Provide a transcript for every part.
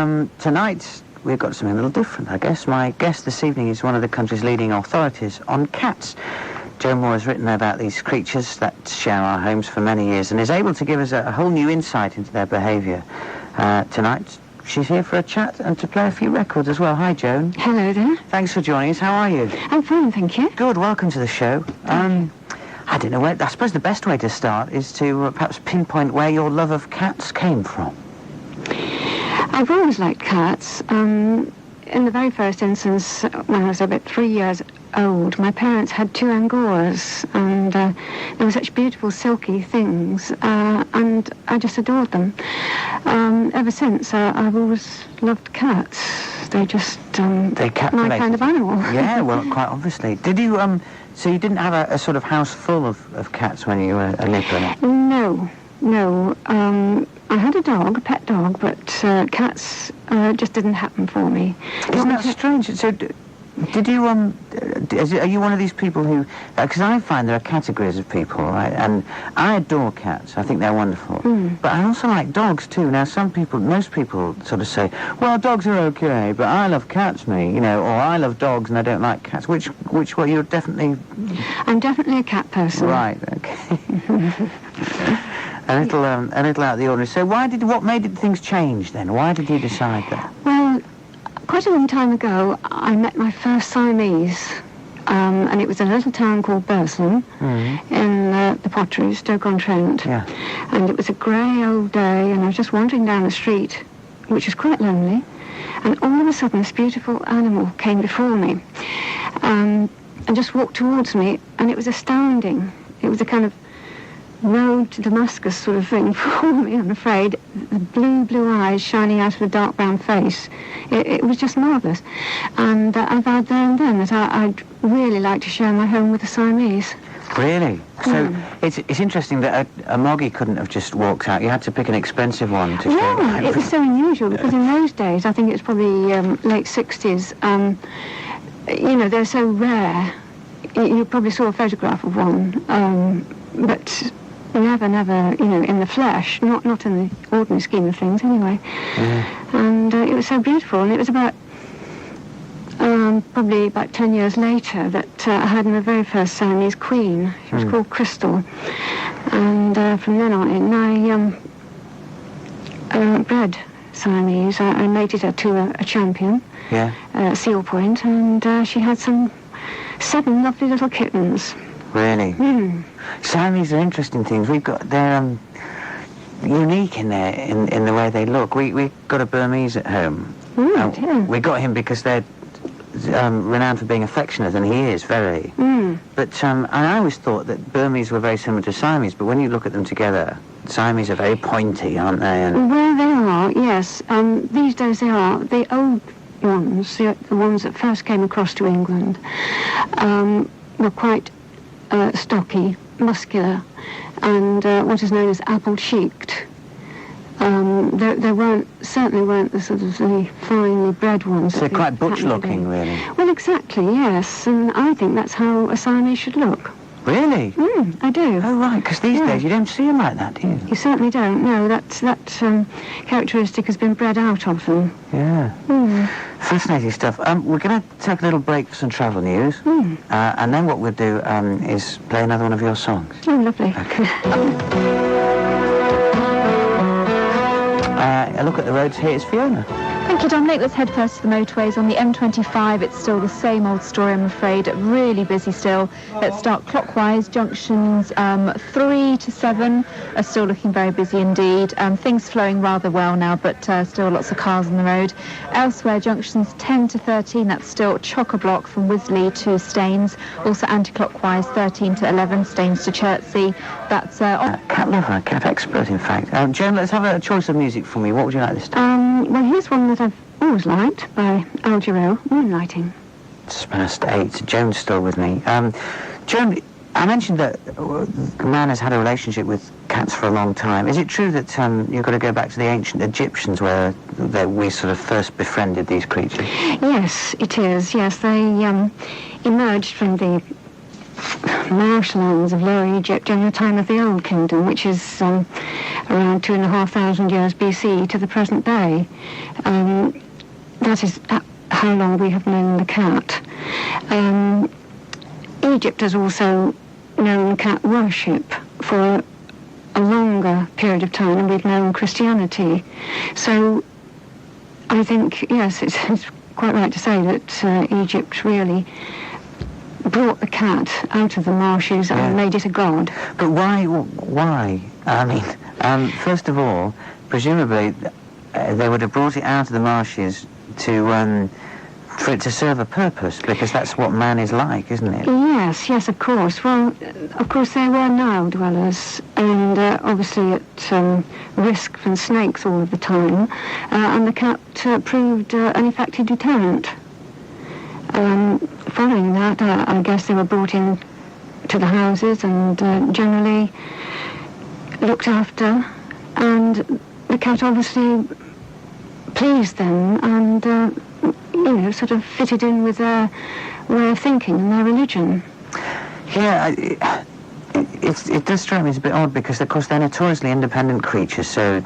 Tonight, we've got something a little different, I guess. My guest this evening is one of the country's leading authorities on cats. Joan Moore has written about these creatures that share our homes for many years and is able to give us a whole new insight into their behaviour. Tonight, she's here for a chat and to play a few records as well. Hi, Joan. Hello there. Thanks for joining us. How are you? I'm fine, thank you. Good. Welcome to the show. I don't know where... I suppose the best way to start is to perhaps pinpoint where your love of cats came from. I've always liked cats. In the very first instance, when I was about 3 years old, my parents had 2 Angoras, and they were such beautiful, silky things, and I just adored them. Ever since, I've always loved cats. They're just They're cat-related. my kind of animal. Yeah, well, quite obviously. Did you, so you didn't have a sort of house full of cats when you were a nipper? No. I had a dog, a pet dog, but cats just didn't happen for me. Isn't that strange? So, did you, are you one of these people who, because I find there are categories of people, right, and I adore cats, I think they're wonderful, but I also like dogs too. Now most people sort of say, well, dogs are okay, but I love cats, me, or I love dogs and I don't like cats, which you're definitely... I'm definitely a cat person. Right, okay. A little out of the ordinary. So what made things change then? Why did you decide that? Well, quite a long time ago, I met my first Siamese, and it was in a little town called Burslem, in the Potteries, Stoke-on-Trent. Yeah. And it was a grey old day, and I was just wandering down the street, which was quite lonely, and all of a sudden this beautiful animal came before me, and just walked towards me, and it was astounding. It was a kind of road to Damascus sort of thing for me, I'm afraid. The blue eyes shining out of a dark brown face. It was just marvellous. And I vowed there and then that I'd really like to share my home with the Siamese. Really? So it's interesting that a moggy couldn't have just walked out. You had to pick an expensive one to share. Yeah, it was so unusual because in those days, I think it was probably late 60s, they're so rare. You probably saw a photograph of one, but never, in the flesh, not in the ordinary scheme of things, anyway. Yeah. And it was so beautiful, and it was probably about 10 years later that I had my very first Siamese queen. She was called Crystal, and from then on in, I bred Siamese. I mated her to a champion, Seal Point, and she had 7 lovely little kittens. Really? Siamese are interesting things. They're unique in the way they look. We got a Burmese at home. We got him because they're renowned for being affectionate, and he is very. But and I always thought that Burmese were very similar to Siamese, but when you look at them together, Siamese are very pointy, aren't they? Well, they are, yes. These days they are. The old ones, the ones that first came across to England, were quite stocky, muscular, and what is known as apple-cheeked. There certainly weren't the sort of the finely bred ones. So they're quite butch-looking, really. Well, exactly, yes, and I think that's how a Siamese should look. Really? I do. Oh, right, because these days you don't see them like that, do you? You certainly don't, no. That characteristic has been bred out of them. Yeah. Fascinating stuff. We're going to take a little break for some travel news, and then what we'll do is play another one of your songs. Oh, lovely. Okay. A look at the roads. Here is Fiona. Thank you, Dominic. Let's head first to the motorways. On the M25, it's still the same old story, I'm afraid. Really busy still. Let's start clockwise. Junctions 3 to 7 are still looking very busy indeed. Things flowing rather well now, but still lots of cars on the road. Elsewhere, junctions 10 to 13, that's still chock-a-block from Wisley to Staines. Also anti-clockwise, 13 to 11, Staines to Chertsey. That's cat lover, cat expert, in fact. Joan, let's have a choice of music for me. What would you like this time? Well, here's one that I've always liked by Al Jarreau, Moonlighting. It's past 8. Joan's still with me. Joan, I mentioned that a man has had a relationship with cats for a long time. Is it true that you've got to go back to the ancient Egyptians where we sort of first befriended these creatures? Yes, it is. Yes, they emerged from the marshlands of Lower Egypt in the time of the Old Kingdom, which is around 2,500 years BC to the present day. That is how long we have known the cat. Egypt has also known cat worship for a longer period of time than we've known Christianity. So I think, yes, it's quite right to say that Egypt really brought the cat out of the marshes and made it a god. But why? I mean, first of all, presumably they would have brought it out of the marshes for it to serve a purpose, because that's what man is like, isn't it? Yes, of course. Well, of course they were Nile dwellers, and obviously at risk from snakes all of the time, and the cat proved an effective deterrent. Following that, I guess they were brought in to the houses and generally looked after, and the cat obviously pleased them and sort of fitted in with their way of thinking and their religion. Yeah, it does strike me as a bit odd, because of course they're notoriously independent creatures, so,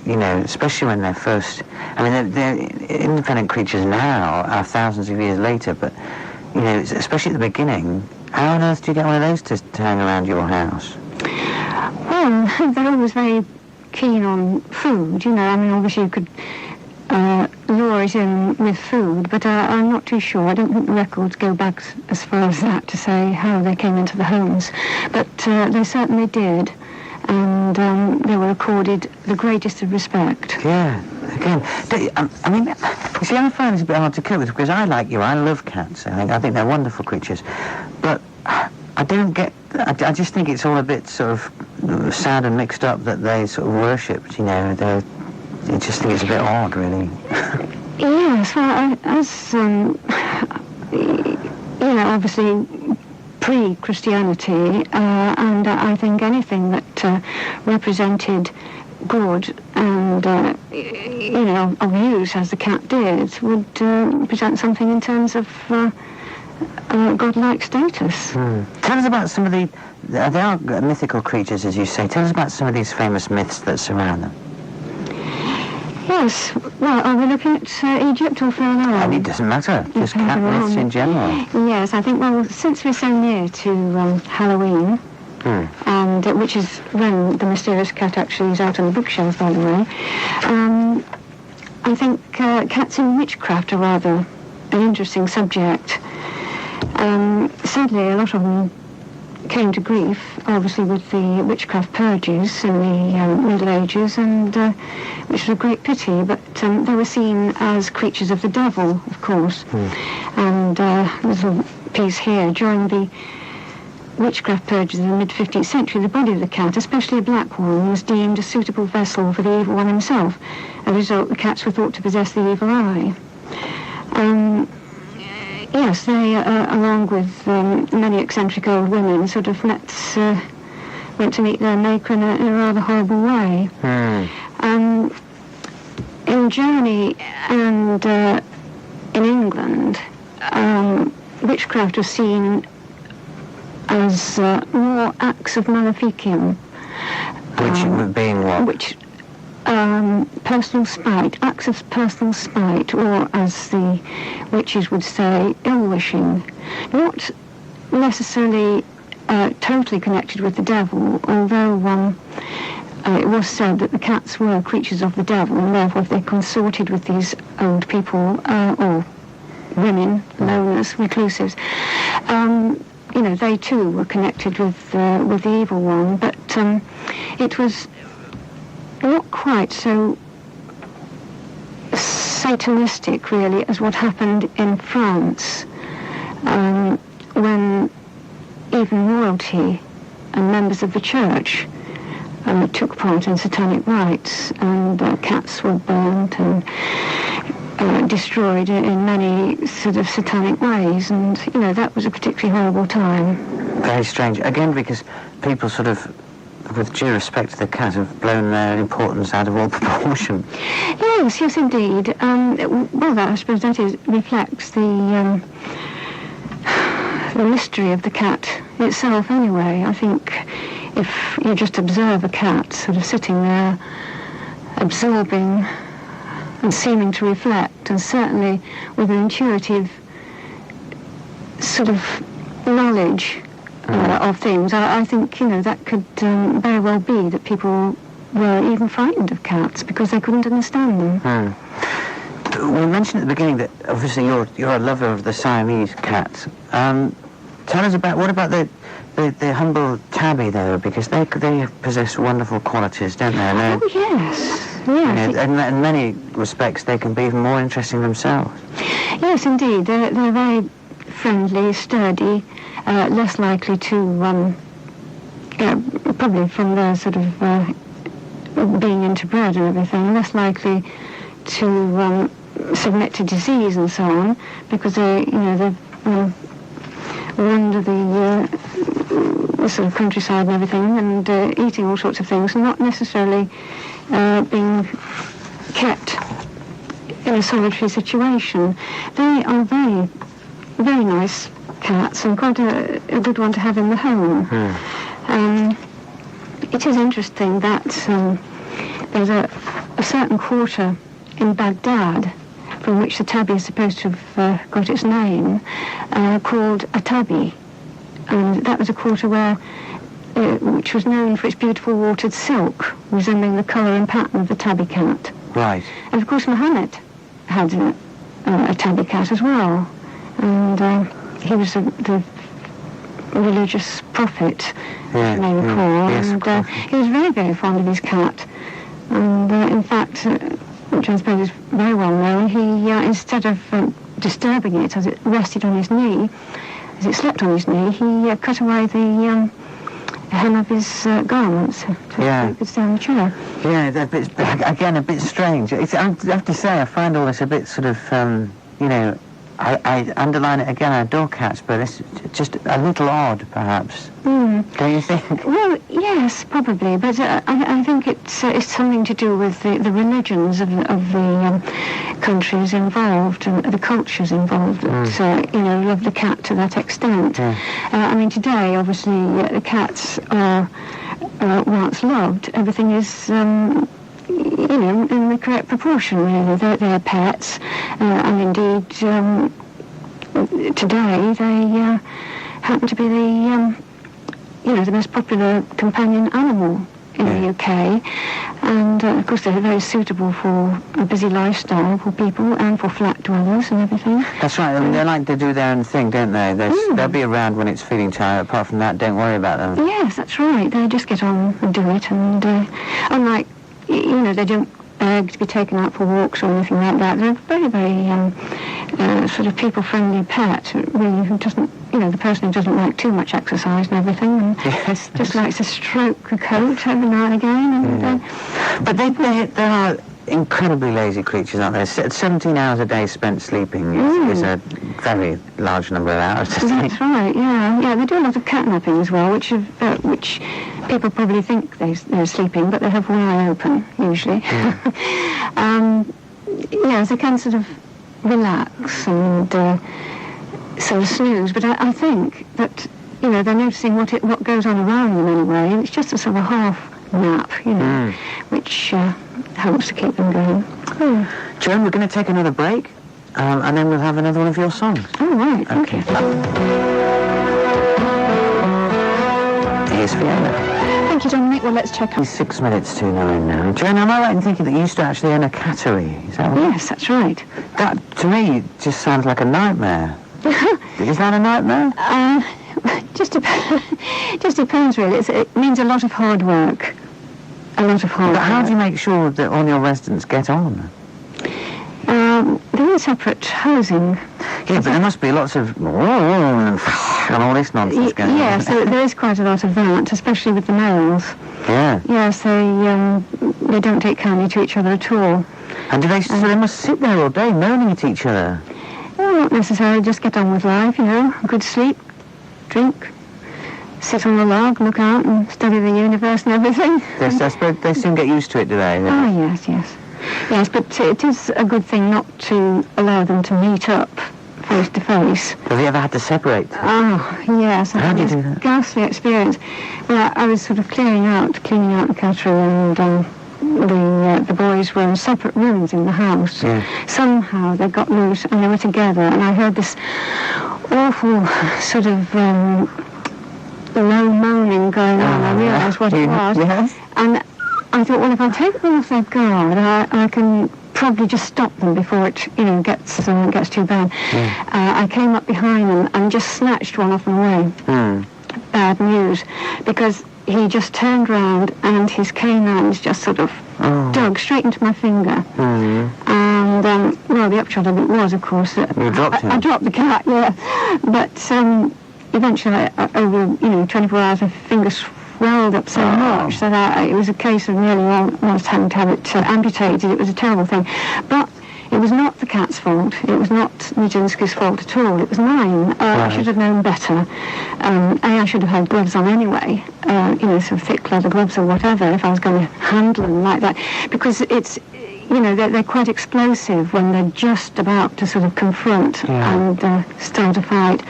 especially when they're first... I mean, they're independent creatures now, thousands of years later, but, especially at the beginning, how on earth do you get one of those to hang around your house? Well, they're always very keen on food, I mean, obviously you could lure it in with food, but I'm not too sure. I don't think the records go back as far as that to say how they came into the homes, but they certainly did, and they were accorded the greatest of respect. Yeah, again, I mean, you see, I find this a bit hard to cope with, because I love cats. I think they're wonderful creatures, but I don't get... I just think it's all a bit sort of sad and mixed up that they sort of worshipped, I just think it's a bit odd, really. Yes, well, obviously pre-Christianity, and I think anything that represented good and, of use, as the cat did, would present something in terms of godlike status. Tell us about some of they are mythical creatures, as you say. Tell us about some of these famous myths that surround them. Yes, well, are we looking at Egypt or further on? And it doesn't matter, just cat myths in general. Yes, I think, well, since we're so near to Halloween, and which is when the mysterious cat actually is out on the bookshelf, by the way, I think cats in witchcraft are rather an interesting subject. Sadly, a lot of them came to grief, obviously, with the witchcraft purges in the Middle Ages, and which was a great pity, but they were seen as creatures of the devil, of course. And there's a piece here. During the witchcraft purges in the mid-15th century, the body of the cat, especially a black one, was deemed a suitable vessel for the evil one himself. As a result, the cats were thought to possess the evil eye. Yes, they, along with many eccentric old women, sort of went to meet their maker in a rather horrible way. In Germany and in England, witchcraft was seen as more acts of maleficium. Which being what? Which personal spite, acts of personal spite, or as the witches would say, ill-wishing. Not necessarily totally connected with the devil, although it was said that the cats were creatures of the devil, and therefore if they consorted with these old people, or women, loners, reclusives, they too were connected with the evil one, but it was not quite so satanistic, really, as what happened in France, when even royalty and members of the church took part in satanic rites, and cats were burnt and destroyed in many sort of satanic ways, and, that was a particularly horrible time. Very strange. Again, because people sort of, with due respect to the cat, have blown their importance out of all proportion. Yes, indeed. Well, I suppose that reflects the the mystery of the cat itself anyway. I think if you just observe a cat sort of sitting there, absorbing and seeming to reflect, and certainly with an intuitive sort of knowledge of things, I think, that could very well be that people were even frightened of cats because they couldn't understand them. We mentioned at the beginning that obviously you're a lover of the Siamese cats. Tell us what about the humble tabby though, because they possess wonderful qualities, don't they? Oh yes. Yes. And in many respects they can be even more interesting themselves. Yes, indeed. They're very friendly, sturdy, less likely to probably from their sort of being into bread and everything, less likely to submit to disease and so on, because they're under the sort of countryside and everything, and eating all sorts of things, and not necessarily being kept in a solitary situation. They are very, very nice cats, and quite a good one to have in the home. It is interesting that there's a certain quarter in Baghdad from which the tabby is supposed to have got its name, called a tabby. And that was a quarter which was known for its beautiful watered silk, resembling the colour and pattern of the tabby cat. Right. And of course Muhammad had a tabby cat as well. And he was the religious prophet, you may recall. Yes, and he was very, very fond of his cat. And in fact, which I suppose is very well known, he, instead of disturbing it as it rested on his knee, as it slept on his knee, he cut away the hem of his garments so he could stay on the chair. Yeah, again, a bit strange. I have to say, I find all this a bit sort of, I underline it again, I adore cats, but it's just a little odd, perhaps. Don't you think? Well, yes, probably, but I think it's something to do with the religions of the countries involved and the cultures involved that, love the cat to that extent. I mean, today, obviously, the cats are once loved. Everything is in the correct proportion, really. They're pets, and indeed, today they happen to be the most popular companion animal in the UK, and of course they're very suitable for a busy lifestyle for people and for flat dwellers and everything. That's right. I mean, they like to do their own thing, don't they? They'll be around when it's feeding time. Apart from that, don't worry about them. Yes, that's right. They just get on and do it, and unlike, they don't beg to be taken out for walks or anything like that. They're very, very sort of people-friendly pet, really, who doesn't, the person who doesn't like too much exercise and everything, and just likes to stroke the coat every now and again. And, but they are incredibly lazy creatures, aren't they? 17 hours a day spent sleeping is a very large number of hours. That's right, yeah. They do a lot of catnapping as well, which people probably think they're sleeping, but they have one eye open, usually. They can sort of relax and sort of snooze, but I think that, they're noticing what goes on around them anyway, and it's just a sort of half nap, which helps to keep them going. Joan, we're going to take another break, and then we'll have another one of your songs. Oh, right, thank you. Here's Fiona. Thank you, Dominic. Well, let's check out. It's 6 minutes to 9 now. Joan, am I right in thinking that you used to actually own a cattery? Is that right? Yes, that's right. That, to me, just sounds like a nightmare. Is that a nightmare? Just depends, really. It means a lot of hard work. But how do you make sure that all your residents get on? They're in separate housing. Yeah, but there must be lots of and all this nonsense going on. Yes, there is quite a lot of that, especially with the males. Yeah. Yes, they don't take kindly to each other at all. And so they must sit there all day moaning at each other? Well, not necessarily. Just get on with life, Good sleep, drink, sit on the log, look out and study the universe and everything. Yes, I suppose they soon get used to it, do they? Oh, yes. Yes, but it is a good thing not to allow them to meet up for face to face. Have you ever had to separate? Oh, yes. How did you do that? Ghastly experience. Well, I was sort of cleaning out the cattery, and the boys were in separate rooms in the house. Yeah. Somehow they got loose and they were together, and I heard this awful sort of low moaning going on. I realised what it was. Yes. And I thought, well, if I take them off their guard, I can probably just stop them before it, gets too bad. I came up behind them and just snatched one of them away. Bad news, because he just turned round and his canines just sort of dug straight into my finger. And, the upshot of it was, of course, that you dropped him. I dropped the cat, yeah. But eventually, over 24 hours, my finger swelled up so much that it was a case of nearly almost having to have it amputated. It was a terrible thing. But it was not the cat's fault. It was not Nijinsky's fault at all. It was mine. I should have known better. I should have had gloves on anyway, sort of thick leather gloves or whatever, if I was going to handle them like that. Because it's, they're quite explosive when they're just about to sort of confront and start a fight.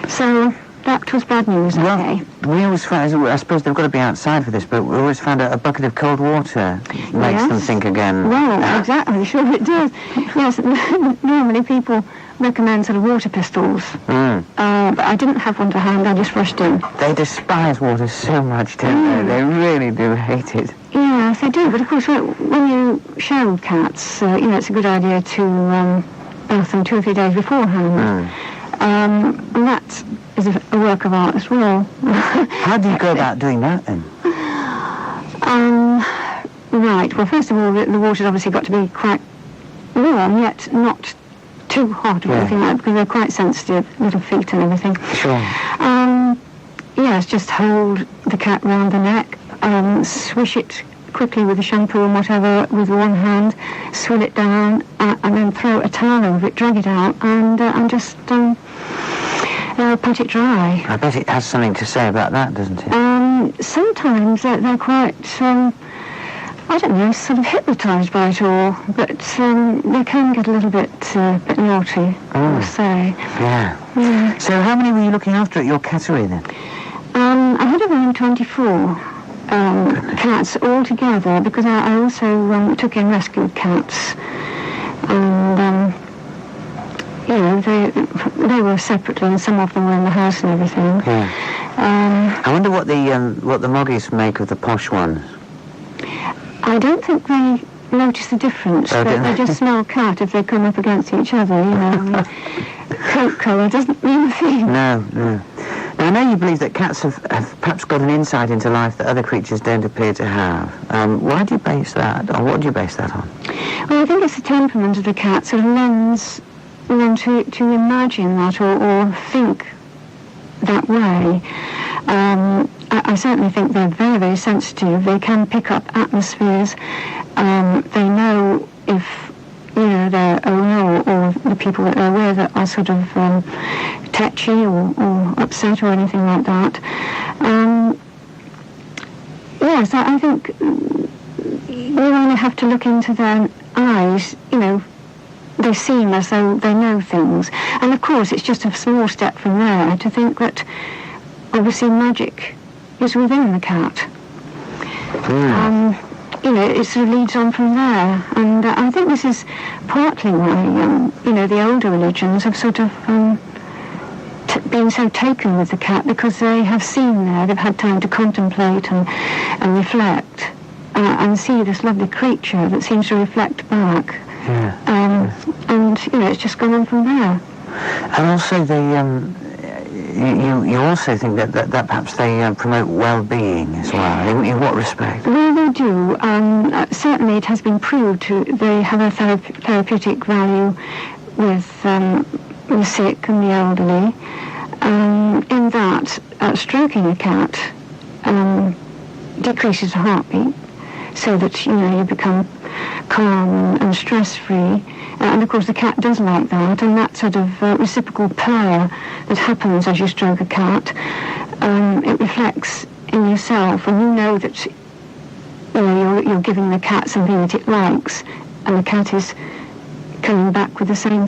So that was bad news, okay. We always find, I suppose they've got to be outside for this, but we always found a bucket of cold water makes them think again. Well, exactly, sure it does. Yes, normally people recommend sort of water pistols. But I didn't have one to hand, I just rushed in. They despise water so much, don't they? They really do hate it. Yes, they do, but of course when you share with cats, it's a good idea to bath them 2 or 3 days beforehand. And that is a work of art as well. How do you go about doing that then? Right, well, first of all, the water's obviously got to be quite warm, yet not too hot or anything like that, because they're quite sensitive, little feet and everything. Sure. Yes, just hold the cat round the neck, swish it quickly with the shampoo and whatever with one hand, swill it down, and then throw a towel over it, drag it out, and just pat it dry. I bet it has something to say about that, doesn't it? Sometimes they're quite, I don't know, sort of hypnotised by it all, but they can get a little bit naughty, I would say. Yeah. So how many were you looking after at your cattery then? I had around 24 cats all together, because I also took in rescued cats, and they were separately, and some of them were in the house and everything. I wonder what the moggies make of the posh ones. I don't think they notice the difference, but they just smell cat if they come up against each other, Coat colour doesn't mean a thing. No. Now, I know you believe that cats have perhaps got an insight into life that other creatures don't appear to have. Why do you base that, or what do you base that on? Well, I think it's the temperament of the cat sort of lends them to imagine that or think that way. I certainly think they're very, very sensitive. They can pick up atmospheres. They know if their owner or the people that they're with are sort of tetchy or upset or anything like that. Yes, I think you only have to look into their eyes, they seem as though they know things. And of course, it's just a small step from there to think that obviously magic is within the cat. It sort of leads on from there. And I think this is partly why, the older religions have sort of been so taken with the cat, because they have seen there, they've had time to contemplate and reflect and see this lovely creature that seems to reflect back. And, it's just gone on from there. And also you also think that perhaps they promote well-being as well. In what respect? Well, they do. Certainly it has been proved they have a therapeutic value with the sick and the elderly. In that, stroking a cat decreases the heartbeat, so that, you become calm and stress-free. And of course the cat does like that, and that sort of reciprocal purr that happens as you stroke a cat, it reflects in yourself, and you know that you're giving the cat something that it likes, and the cat is coming back with the same